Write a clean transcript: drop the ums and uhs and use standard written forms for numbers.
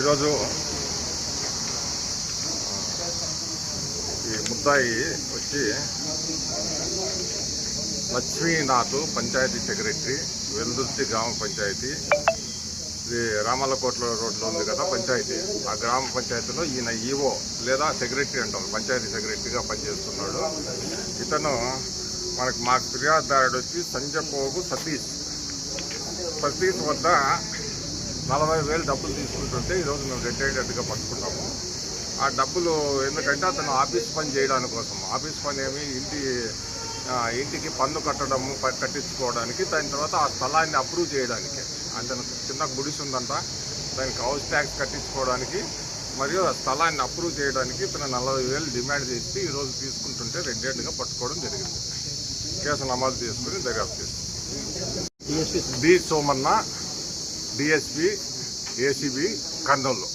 ఈరోజు ఈ ముద్దాయి వచ్చి లక్ష్మీనాథ్ పంచాయతీ సెక్రటరీ, వెల్దుర్తి గ్రామ పంచాయతీ, ఇది రామల్లకోట్ల రోడ్లో ఉంది కదా పంచాయతీ. ఆ గ్రామ పంచాయతీలో ఈయన ఈవో లేదా సెక్రటరీ అంటారు, పంచాయతీ సెక్రటరీగా పనిచేస్తున్నాడు. ఇతను మాకు ఫిర్యాదుదారుడు వచ్చి సంజపోగు సతీష్ వద్ద 40,000 డబ్బులు తీసుకుంటుంటే ఈరోజు మేము రెడ్ హ్యాండెడ్గా పట్టుకున్నాము. ఆ డబ్బులు ఎందుకంటే అతను ఆఫీస్ పని చేయడానికి కోసం, ఆఫీస్ పని ఏమి ఇంటికి పన్ను కట్టించుకోవడానికి, దాని తర్వాత ఆ స్థలాన్ని అప్రూవ్ చేయడానికి, అతను చిన్న గుడిసి ఉందంట, దానికి హౌస్ ట్యాక్స్ కట్టించుకోవడానికి మరియు ఆ స్థలాన్ని అప్రూవ్ చేయడానికి ఇతను 40,000 డిమాండ్ చేసి ఈరోజు తీసుకుంటుంటే రెడ్ హ్యాండ్గా పట్టుకోవడం జరిగింది. కేసు నమోదు చేసుకుని దర్యాప్తు చేస్తుంది. D Somanna, DSP, ACB, Kurnool.